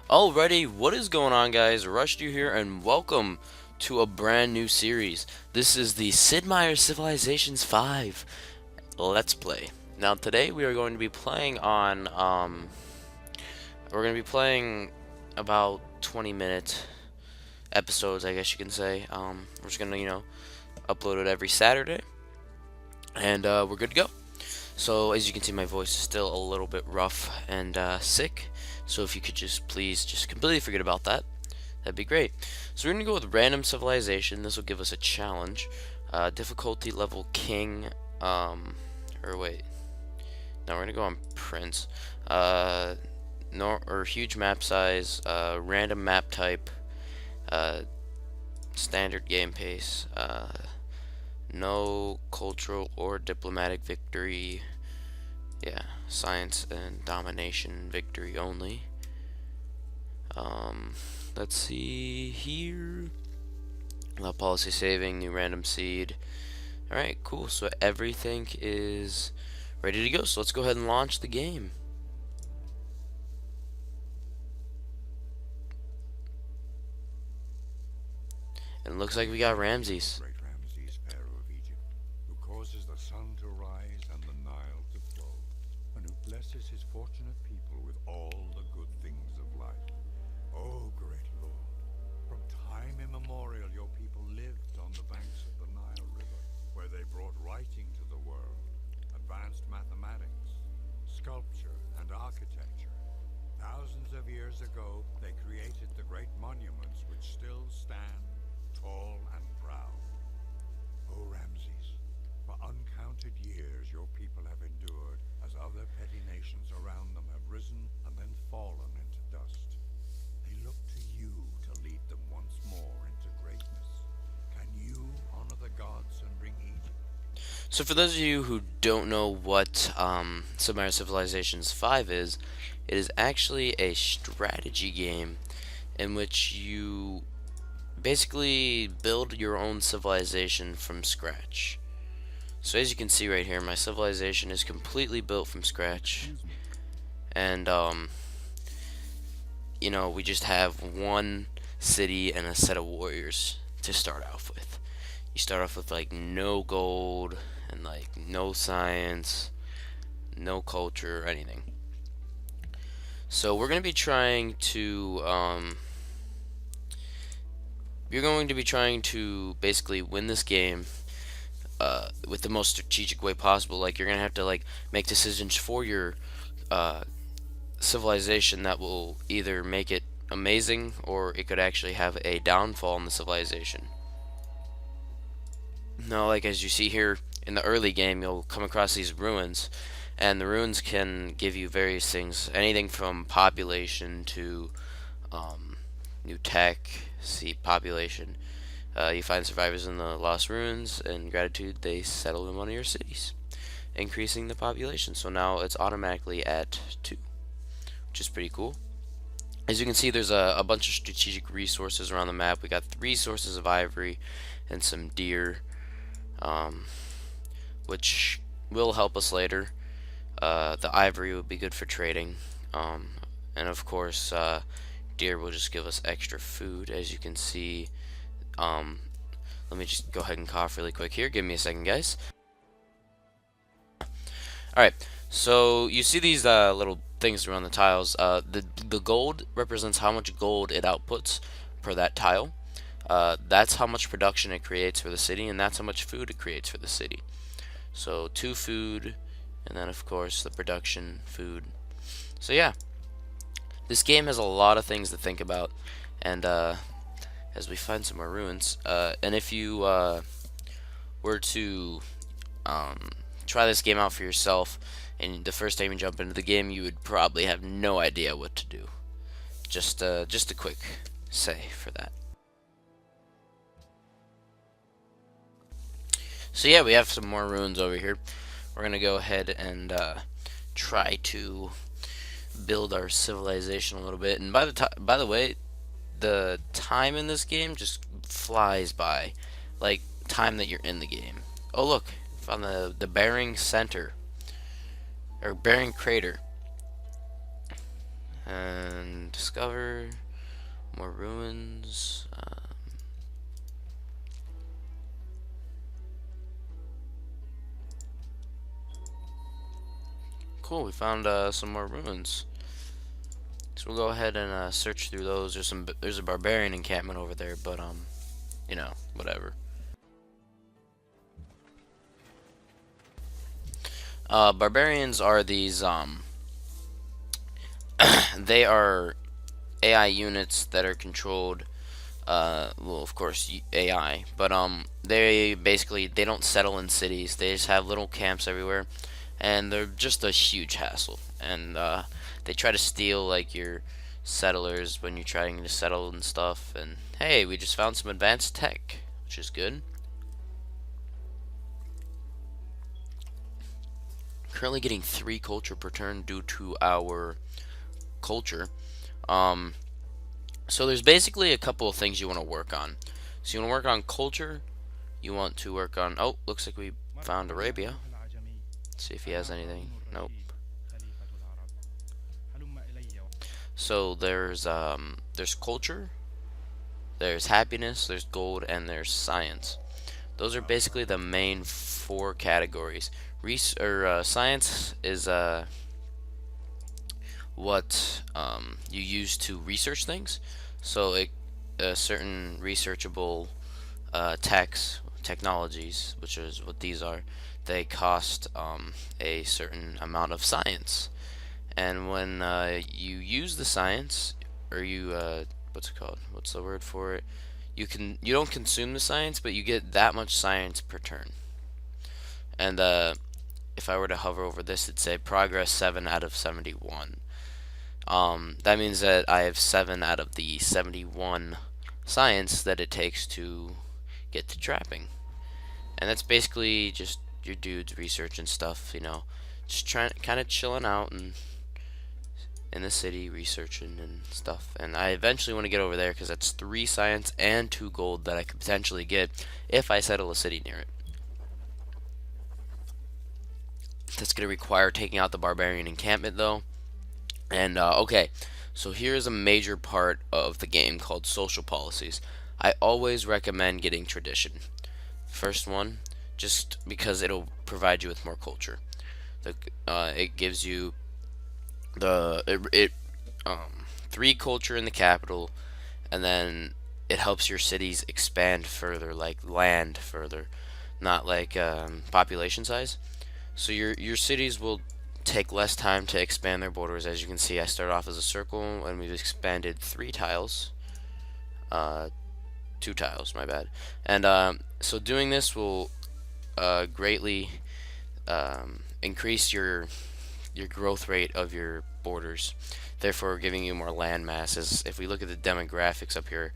Alrighty, what is going on, guys? Rushed you here, and welcome to a brand new series. This is the Sid Meier Civilizations 5 Let's Play. Now, today we are going to be playing on, we're going to be playing about 20-minute episodes, I guess you can say. We're just going to, upload it every Saturday, and we're good to go. So, as you can see, my voice is still a little bit rough and sick. So if you could just please just completely forget about that, that'd be great. So we're going to go with random civilization. This will give us a challenge. Difficulty level king. Or wait. No, we're going to go on prince. No, or huge map size. Random map type. Standard game pace. No cultural or diplomatic victory. Yeah, science and domination victory only. Let's see here. Allow policy saving, new random seed. Alright, cool. So everything is ready to go. So let's go ahead and launch the game. And it looks like we got Ramses. Great Ramses, Pharaoh of Egypt, who causes the sun to rise and the Nile to flow, and who blesses his fortunate people with all the good things of life. Oh, great Lord, from time immemorial your people lived on the banks of the Nile River, where they brought writing to the world, advanced mathematics, sculpture, and architecture. Thousands of years ago, they created the great monuments which still stand tall and proud. O Ramses, for uncounted years your people have endured as other petty nations around them have risen and then fallen into dust. They look to you to lead them once more into greatness. Can you honor the gods and bring Egypt? So for those of you who don't know what Sid Meier Civilizations 5 is, it is actually a strategy game in which you basically build your own civilization from scratch. So as you can see right here, my civilization is completely built from scratch. And we just have one city and a set of warriors to start off with. You start off with like no gold and like no science, no culture or anything. So we're going to be trying to you're going to be trying to basically win this game with the most strategic way possible. Like, you're gonna have to like make decisions for your civilization that will either make it amazing or it could actually have a downfall in the civilization. Now, like as you see here in the early game, you'll come across these ruins, and the ruins can give you various things, anything from population to new tech. See, population. You find survivors in the lost ruins, and gratitude, they settle in one of your cities, increasing the population. So now it's automatically at 2, which is pretty cool. As you can see, there's a bunch of strategic resources around the map. We got 3 sources of ivory and some deer, which will help us later. The ivory will be good for trading, and of course, deer will just give us extra food. As you can see, let me just go ahead and cough really quick here. Give me a second, guys. Alright, so you see these little things around the tiles. The gold represents how much gold it outputs per that tile. That's how much production it creates for the city, and that's how much food it creates for the city. So 2 food, and then of course the production food. So yeah, this game has a lot of things to think about, and as we find some more ruins, and if you were to try this game out for yourself, and the first time you jump into the game, you would probably have no idea what to do. Just a quick say for that. So yeah, we have some more ruins over here. We're gonna go ahead and try to build our civilization a little bit. And by the way, the time in this game just flies by, like time that you're in the game. Oh look, found the Bering Center, or Bering Crater. And discover more ruins. Cool, we found some more ruins. So we'll go ahead and search through those. There's a barbarian encampment over there, but whatever. Barbarians are these they are AI units that are controlled. Well, of course, AI, but they don't settle in cities. They just have little camps everywhere, and they're just a huge hassle. And they try to steal like your settlers when you're trying to settle and stuff. And hey, we just found some advanced tech, which is good. Currently getting 3 culture per turn due to our culture. Um, so there's basically a couple of things you want to work on. So you want to work on culture. You want to work on. Oh, looks like we found Arabia. Let's see if he has anything. Nope. So there's culture, there's happiness, there's gold, and there's science. Those are basically the main 4 categories. Science is what you use to research things. So certain researchable technologies, which is what these are, they cost a certain amount of science. And when you use the science, or what's it called? What's the word for it? You don't consume the science, but you get that much science per turn. And if I were to hover over this, it'd say progress 7 out of 71. That means that I have 7 out of the 71 science that it takes to get to trapping. And that's basically just your dudes researching stuff, just trying, kind of chilling out and in the city researching and stuff. And I eventually want to get over there because that's 3 science and 2 gold that I could potentially get if I settle a city near it. That's going to require taking out the barbarian encampment though. And okay, so here's a major part of the game called social policies. I always recommend getting tradition. First one, just because it'll provide you with more culture. It gives you 3 culture in the capital, and then it helps your cities expand further, like land further, not like population size. So your cities will take less time to expand their borders. As you can see, I start off as a circle, and we've expanded 3 tiles. 2 tiles, my bad. And so doing this will greatly increase your growth rate of your borders, therefore giving you more land masses. If we look at the demographics up here,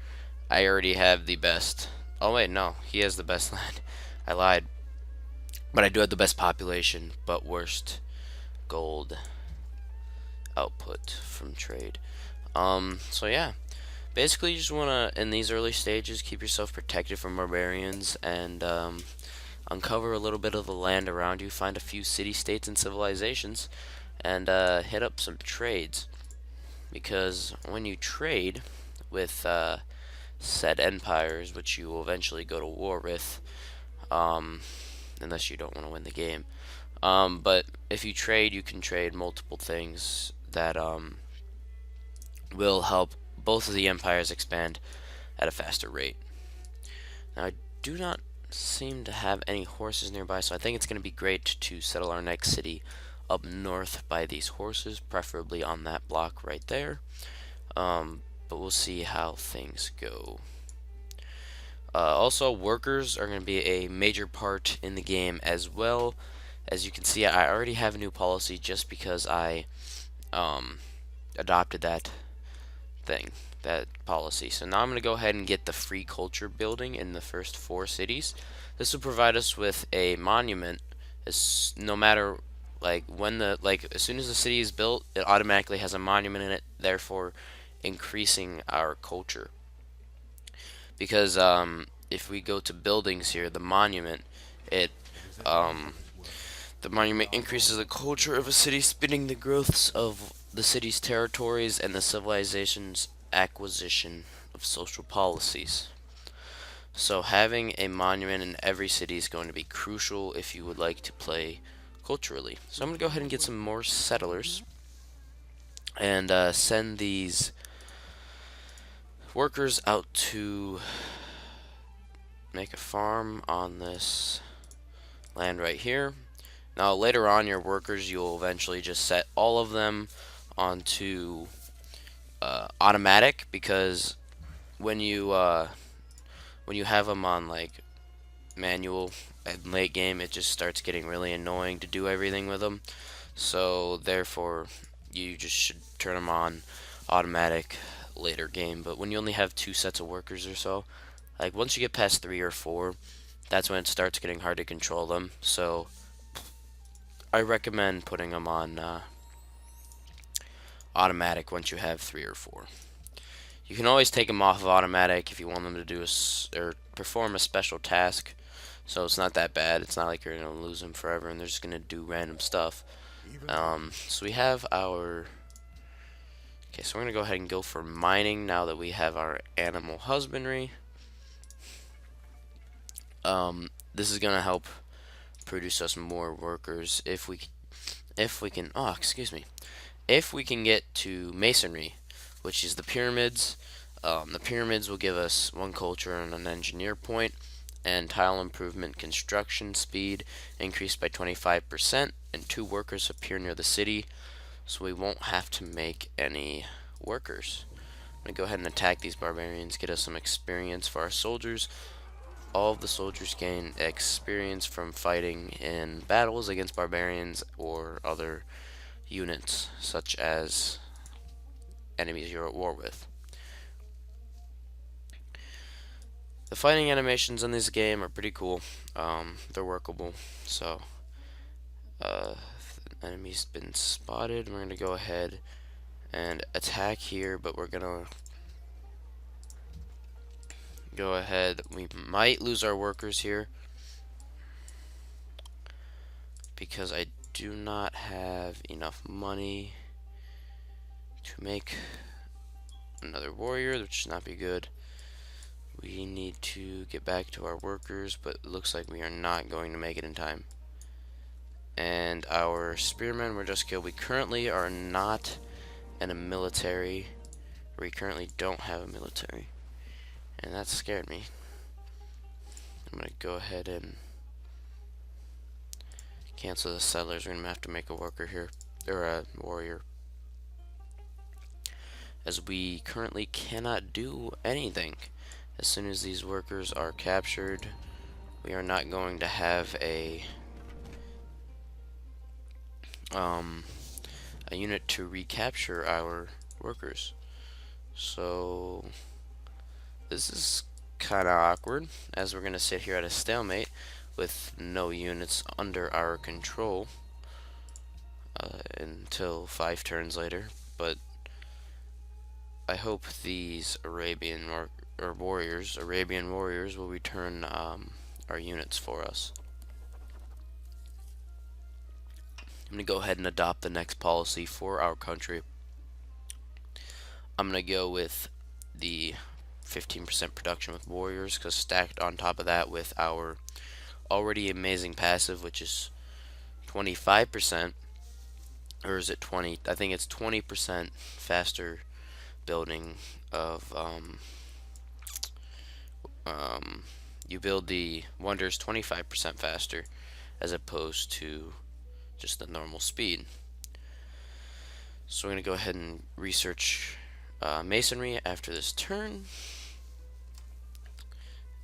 I already have the best. Oh wait, no, he has the best land. I lied. But I do have the best population, but worst gold output from trade. So yeah, basically you just want to, in these early stages, keep yourself protected from barbarians and uncover a little bit of the land around you, find a few city-states and civilizations, and hit up some trades. Because when you trade with said empires, which you will eventually go to war with, unless you don't want to win the game. But if you trade, you can trade multiple things that will help both of the empires expand at a faster rate. Now, I do not seem to have any horses nearby, so I think it's going to be great to settle our next city up north by these horses, preferably on that block right there. But we'll see how things go. Also, workers are going to be a major part in the game as well. As you can see, I already have a new policy just because I adopted that policy. So now I'm going to go ahead and get the free culture building in the first 4 cities. This will provide us with a monument. No matter as soon as the city is built, it automatically has a monument in it, therefore increasing our culture. Because if we go to buildings here, the monument increases the culture of a city, spinning the growths of the city's territories and the civilization's acquisition of social policies. So having a monument in every city is going to be crucial if you would like to play culturally. So I'm going to go ahead and get some more settlers and send these workers out to make a farm on this land right here. Now later on, your workers, you'll eventually just set all of them onto automatic, because when you have them on like manual and late game, it just starts getting really annoying to do everything with them. So therefore, you just should turn them on automatic later game. But when you only have two sets of workers or so, like once you get past 3 or 4, that's when it starts getting hard to control them. So I recommend putting them on automatic once you have 3 or 4. You can always take them off of automatic if you want them to do or perform a special task. So it's not that bad. It's not like you're gonna lose them forever and they're just gonna do random stuff. So we have our. Okay, so we're gonna go ahead and go for mining now that we have our animal husbandry. This is gonna help produce us more workers if we can. Oh, excuse me. If we can get to masonry, which is the pyramids. The pyramids will give us 1 culture and an engineer point, and tile improvement construction speed increased by 25%, and 2 workers appear near the city, so we won't have to make any workers. I'm going to go ahead and attack these barbarians, get us some experience for our soldiers. All of the soldiers gain experience from fighting in battles against barbarians or other units, such as enemies you're at war with. The fighting animations in this game are pretty cool. They're workable. So, the enemy's been spotted. We're going to go ahead and attack here, but we're going to go ahead. We might lose our workers here because I do not have enough money to make another warrior, which should not be good. We need to get back to our workers, but it looks like we are not going to make it in time. And our spearmen were just killed. We currently are not in a military. We currently don't have a military. And that scared me. I'm going to go ahead and cancel the settlers. We're going to have to make a worker here, or a warrior, as we currently cannot do anything. As soon as these workers are captured, we are not going to have a unit to recapture our workers. So this is kind of awkward, as we're going to sit here at a stalemate with no units under our control until 5 turns later. But I hope these Arabian warriors will return our units for us. I'm going to go ahead and adopt the next policy for our country. I'm going to go with the 15% production with warriors, because stacked on top of that with our already amazing passive, which is 25%, or is it 20? I think it's 20% faster building of you build the wonders 25% faster as opposed to just the normal speed. So we're going to go ahead and research masonry after this turn,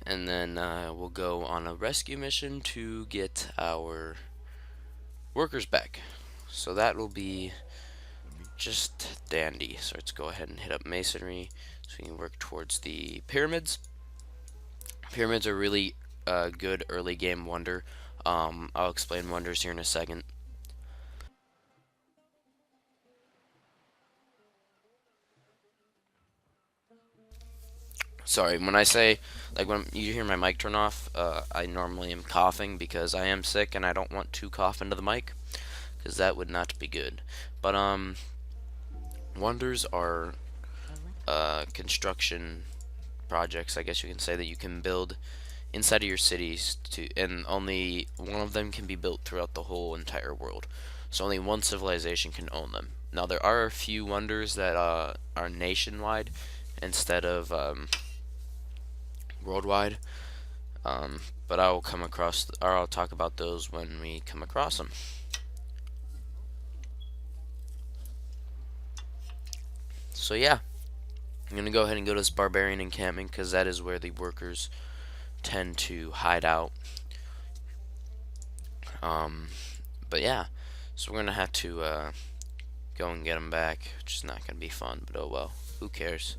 and then we'll go on a rescue mission to get our workers back. So that will be just dandy. So let's go ahead and hit up masonry so we can work towards the pyramids. Pyramids are really good early game wonder. I'll explain wonders here in a second. Sorry, when I say, like when you hear my mic turn off, I normally am coughing because I am sick and I don't want to cough into the mic, because that would not be good. But Wonders are construction projects, I guess you can say, that you can build inside of your cities and only one of them can be built throughout the whole entire world. So only one civilization can own them. Now there are a few wonders that are nationwide instead of worldwide. But I will come across, or I'll talk about those when we come across them. So yeah, I'm gonna go ahead and go to this barbarian encampment because that is where the workers tend to hide out. Um, but yeah, so we're gonna have to go and get them back, which is not gonna be fun. But oh well, who cares?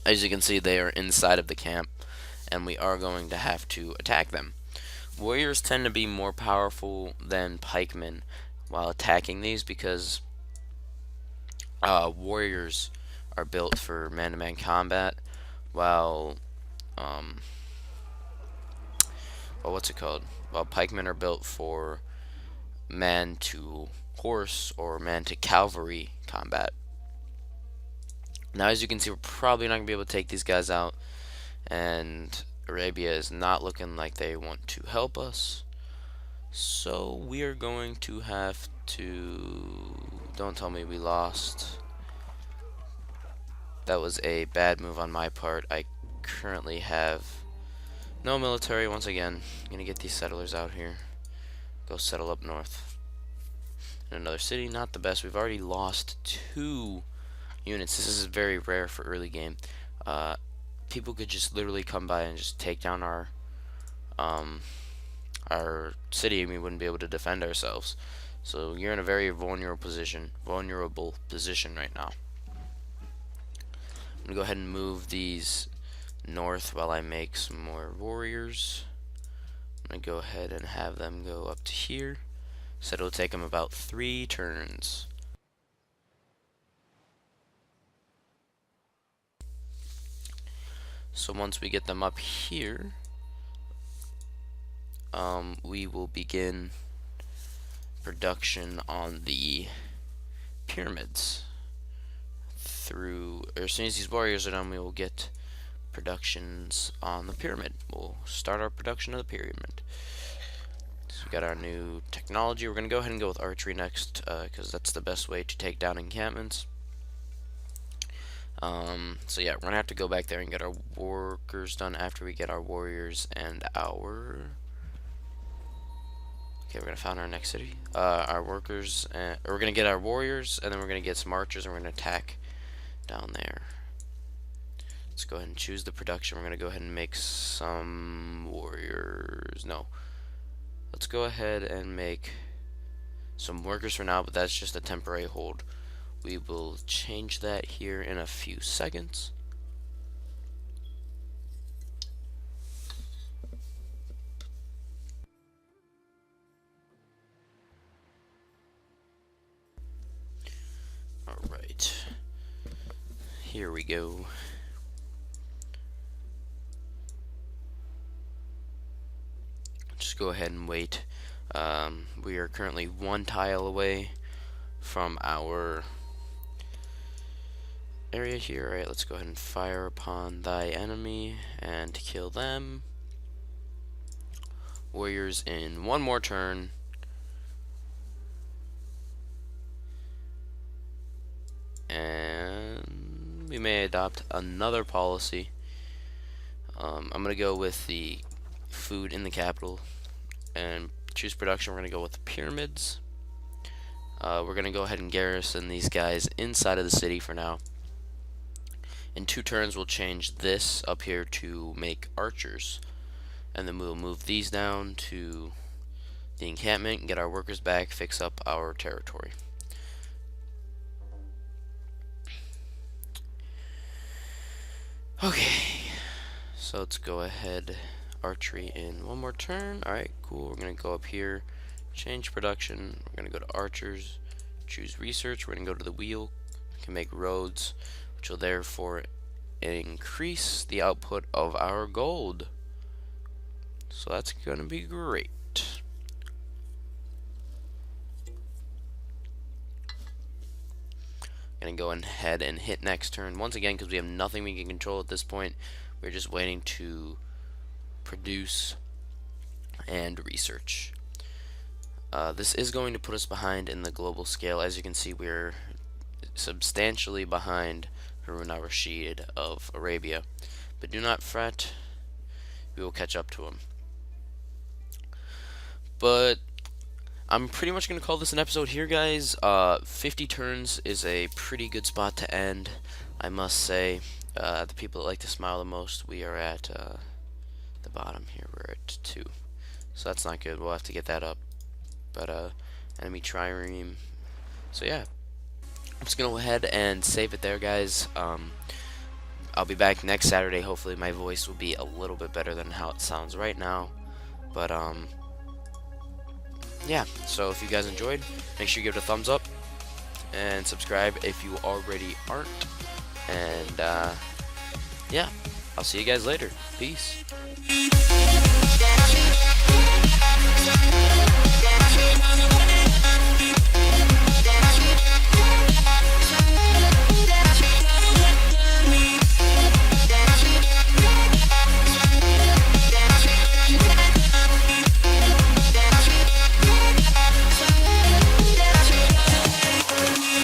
As you can see, they are inside of the camp, and we are going to have to attack them. Warriors tend to be more powerful than pikemen while attacking these because warriors are built for man-to-man combat, while um, well, what's it called? While pikemen are built for man to horse or man to cavalry combat. Now, as you can see, we're probably not gonna be able to take these guys out, and Arabia is not looking like they want to help us. So we are going to have to. Don't tell me we lost. That was a bad move on my part. I currently have no military once again. I'm gonna get these settlers out here. Go settle up north. In another city, not the best. We've already lost 2 units. This is very rare for early game. People could just literally come by and just take down um, our city, and we wouldn't be able to defend ourselves. So you're in a very vulnerable position right now. I'm gonna go ahead and move these north while I make some more warriors. I'm gonna go ahead and have them go up to here. So it'll take them about 3 turns. So once we get them up here, we will begin production on the pyramids. As soon as these warriors are done, we will get productions on the pyramid. We'll start our production of the pyramid. So we got our new technology. We're going to go ahead and go with archery next, because that's the best way to take down encampments. So yeah, we're going to have to go back there and get our workers done after we get our warriors and our... Okay, we're going to found our next city. Our workers, or we're going to get our warriors, and then we're going to get some archers, and we're going to attack down there. Let's go ahead and choose the production. We're going to go ahead and make some warriors. No. Let's go ahead and make some workers for now, but that's just a temporary hold. We will change that here in a few seconds. Alright. Here we go. Just go ahead and wait. We are currently 1 tile away from our area here. Alright, let's go ahead and fire upon thy enemy and kill them. Warriors in 1 more turn. And we may adopt another policy. I'm going to go with the food in the capital and choose production. We're going to go with the pyramids. We're going to go ahead and garrison these guys inside of the city for now. In 2 turns, we'll change this up here to make archers. And then we'll move these down to the encampment and get our workers back, fix up our territory. Okay, so let's go ahead, archery in 1 more turn. Alright, cool. We're going to go up here, change production. We're going to go to archers, choose research. We're going to go to the wheel. We can make roads, which will therefore increase the output of our gold. So that's going to be great. Gonna go ahead and hit next turn once again because we have nothing we can control at this point. We're just waiting to produce and research. This is going to put us behind in the global scale. As you can see, we're substantially behind Harun al-Rashid of Arabia. But do not fret, we will catch up to him. But I'm pretty much going to call this an episode here, guys. 50 turns is a pretty good spot to end, I must say. The people that like to smile the most, we are at the bottom here. We're at 2. So that's not good. We'll have to get that up. But enemy trireme. So yeah, I'm just going to go ahead and save it there, guys. I'll be back next Saturday. Hopefully my voice will be a little bit better than how it sounds right now. But yeah, so if you guys enjoyed, make sure you give it a thumbs up and subscribe if you already aren't. And yeah, I'll see you guys later. Peace.